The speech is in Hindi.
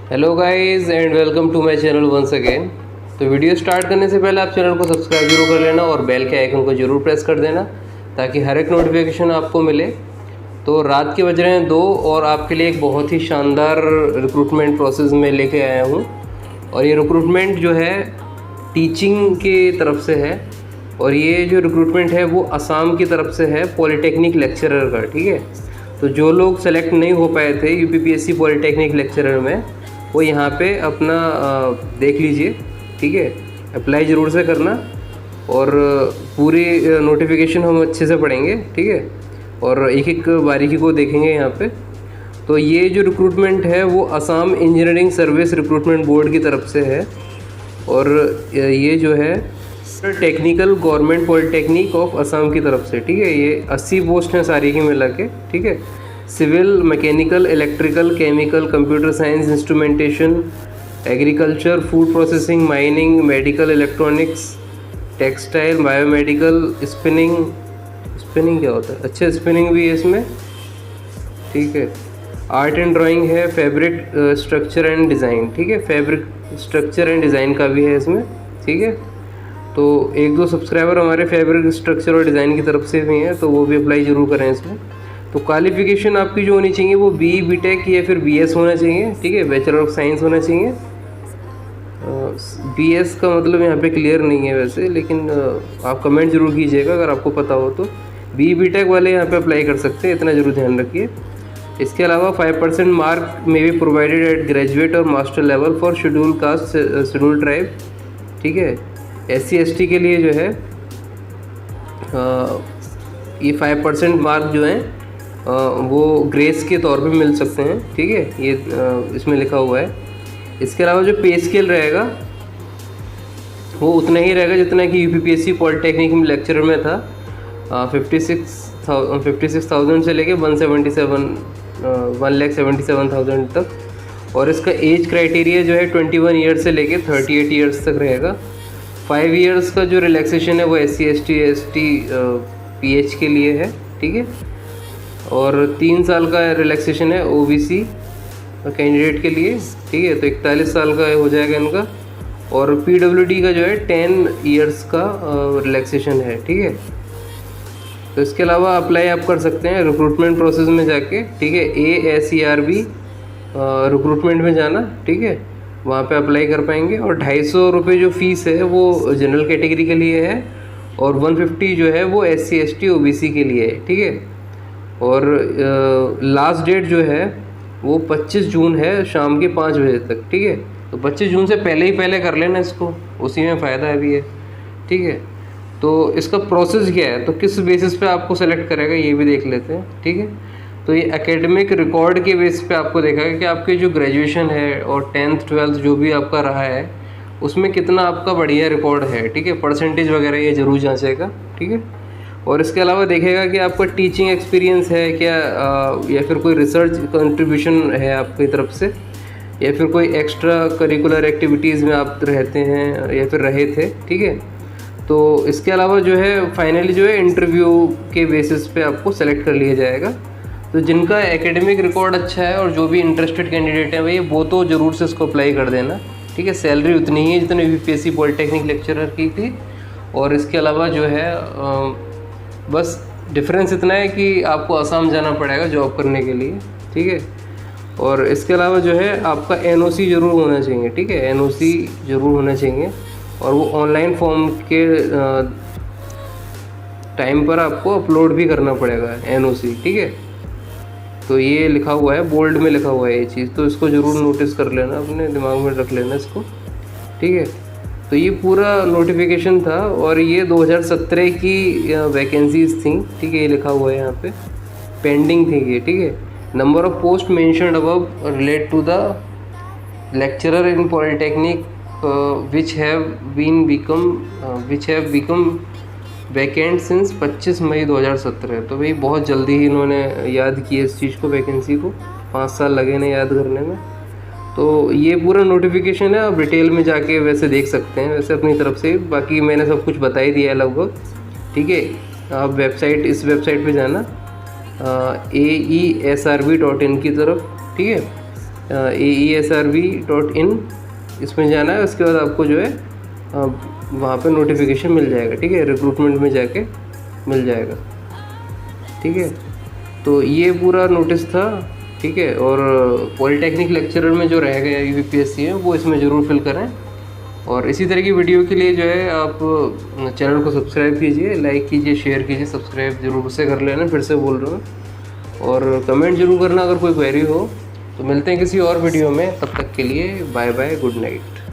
Hello guys and welcome to my channel once again. तो वीडियो स्टार्ट करने से पहले आप चैनल को सब्सक्राइब जरूर कर लेना और बेल के आइकन को जरूर प्रेस कर देना ताकि हर एक नोटिफिकेशन आपको मिले। तो रात के बज रहे हैं 2 और आपके लिए एक बहुत ही शानदार रिक्रूटमेंट प्रोसेस में लेके आया हूँ। और ये रिक्रूटमेंट जो है टीचिंग की तरफ से है और ये जो रिक्रूटमेंट है वो असम की तरफ से है, पॉलीटेक्निक लेक्चरर का। ठीक है, तो जो लोग सेलेक्ट नहीं हो पाए थे यूपीपीएससी पॉलीटेक्निक लेक्चरर में वो यहाँ पे अपना देख लीजिए। ठीक है, अप्लाई ज़रूर से करना और पूरी नोटिफिकेशन हम अच्छे से पढ़ेंगे। ठीक है, और एक एक बारीकी को देखेंगे यहाँ पे। तो ये जो रिक्रूटमेंट है वो Assam engineering service recruitment board की तरफ से है और ये जो है technical government polytechnic of Assam की तरफ से। ठीक है, ये 80 पोस्ट हैं सारी की मिला के। ठीक है, civil, mechanical, electrical, chemical, computer science, instrumentation, agriculture, food processing, mining, medical, electronics, textile, biomedical, spinning क्या होता है? अच्छा, स्पिनिंग भी है इसमें। ठीक है, आर्ट एंड ड्राइंग है, फैब्रिक स्ट्रक्चर एंड डिज़ाइन। ठीक है, फैब्रिक स्ट्रक्चर एंड डिज़ाइन का भी है इसमें। ठीक है, तो 1-2 सब्सक्राइबर हमारे फैब्रिक स्ट्रक्चर और डिज़ाइन की तरफ से भी हैं, तो वो भी अप्लाई ज़रूर करें इसमें। तो क्वालिफिकेशन आपकी जो होनी चाहिए वो BE BTech या फिर BS होना चाहिए। ठीक है, बैचलर ऑफ साइंस होना चाहिए। BS का मतलब यहाँ पे क्लियर नहीं है वैसे, लेकिन आप कमेंट जरूर कीजिएगा अगर आपको पता हो तो। BE BTech वाले यहाँ पे अप्लाई कर सकते हैं, इतना जरूर ध्यान रखिए। इसके अलावा 5% मार्क में भी प्रोवाइडेड एट ग्रेजुएट और master level for schedule caste, schedule tribe. ठीक है, SC ST के लिए जो है ये 5% मार्क जो हैं वो ग्रेस के तौर पे मिल सकते हैं। ठीक है, ये इसमें लिखा हुआ है। इसके अलावा जो पे स्केल रहेगा वो उतना ही रहेगा जितना कि यूपीपीएससी पॉलिटेक्निक में लेक्चरर में था। 56,000 से लेके 1,77,000 तक। और इसका एज क्राइटेरिया जो है 21 ईयर्स से लेके 38 ईयर्स तक रहेगा। 5 ईयर्स का जो रिलैक्सेशन है वो SC ST PH के लिए है। ठीक है, और 3 साल का रिलैक्सेशन है OBC कैंडिडेट के लिए। ठीक है, तो 41 साल का हो जाएगा इनका। और PWD का जो है 10 ईयर्स का रिलैक्सेशन है। ठीक है, तो इसके अलावा अप्लाई आप कर सकते हैं रिक्रूटमेंट प्रोसेस में जाके। ठीक है, ASERB रिक्रूटमेंट में जाना। ठीक है, वहाँ पे अप्लाई कर पाएंगे। और 250 रुपये जो फ़ीस है वो जनरल कैटेगरी के लिए है और 150 जो है वो SC ST OBC के लिए है। ठीक है, और लास्ट डेट जो है वो 25 जून है शाम के 5 बजे तक। ठीक है, तो 25 जून से पहले ही पहले कर लेना इसको, उसी में फ़ायदा भी है। ठीक है, तो इसका प्रोसेस क्या है, तो किस बेसिस पे आपको सेलेक्ट करेगा ये भी देख लेते हैं। ठीक है, तो ये एकेडमिक रिकॉर्ड के बेस पे आपको देखेगा कि आपके जो ग्रेजुएशन है और 10th 12th जो भी आपका रहा है उसमें कितना आपका बढ़िया रिकॉर्ड है। ठीक है, परसेंटेज वगैरह ये ज़रूर जांचेगा। ठीक है, और इसके अलावा देखेगा कि आपका टीचिंग एक्सपीरियंस है क्या, या फिर कोई रिसर्च कंट्रीब्यूशन है आपकी तरफ से, या फिर कोई एक्स्ट्रा करिकुलर एक्टिविटीज़ में आप रहते हैं या फिर रहे थे। ठीक है, तो इसके अलावा जो है फाइनली जो है इंटरव्यू के बेसिस पे आपको सेलेक्ट कर लिया जाएगा। तो जिनका एकेडमिक रिकॉर्ड अच्छा है और जो भी इंटरेस्टेड कैंडिडेट हैं भाई वो तो ज़रूर से इसको अप्लाई कर देना। ठीक है, सैलरी उतनी ही है जितनी यूपीपीएससी पॉलिटेक्निक लेक्चरर की थी। और इसके अलावा जो है बस डिफरेंस इतना है कि आपको असम जाना पड़ेगा जॉब करने के लिए। ठीक है, और इसके अलावा जो है आपका NOC ज़रूर होना चाहिए। ठीक है, NOC ज़रूर होना चाहिए और वो ऑनलाइन फॉर्म के टाइम पर आपको अपलोड भी करना पड़ेगा NOC। ठीक है, तो ये लिखा हुआ है, बोल्ड में लिखा हुआ है ये चीज़, तो इसको ज़रूर नोटिस कर लेना, अपने दिमाग में रख लेना इसको। ठीक है, तो ये पूरा नोटिफिकेशन था और ये 2017 की वैकेंसीज थी। ठीक है, ये लिखा हुआ है यहाँ पे, पेंडिंग थी ये। ठीक है, number of post mentioned above relate to the lecturer in polytechnic which have become vacant since 25 May 2017। तो भाई बहुत जल्दी ही इन्होंने याद किया इस चीज़ को, वैकेंसी को। 5 साल लगे ना याद करने में। तो ये पूरा नोटिफिकेशन है, आप डिटेल में जाके वैसे देख सकते हैं वैसे अपनी तरफ से। बाकी मैंने सब कुछ बता ही दिया है लगभग। ठीक है, आप इस वेबसाइट पे जाना AESRB.in की तरफ। ठीक है, aesrv.in इसमें जाना है। उसके बाद आपको जो है वहाँ पे नोटिफिकेशन मिल जाएगा, ठीक है, रिक्रूटमेंट में जाके मिल जाएगा, ठीक है। तो ये पूरा नोटिस था, ठीक है। और पॉलिटेक्निक लेक्चरर में जो रह गया यूपीएससी है वो इसमें ज़रूर फिल करें। और इसी तरह की वीडियो के लिए जो है आप चैनल को सब्सक्राइब कीजिए, लाइक कीजिए, शेयर कीजिए, सब्सक्राइब जरूर से कर लेना, फिर से बोल रहा हूँ। और कमेंट जरूर करना अगर कोई क्वेरी हो। तो मिलते हैं किसी और वीडियो में, तब तक के लिए बाय बाय, गुड नाइट।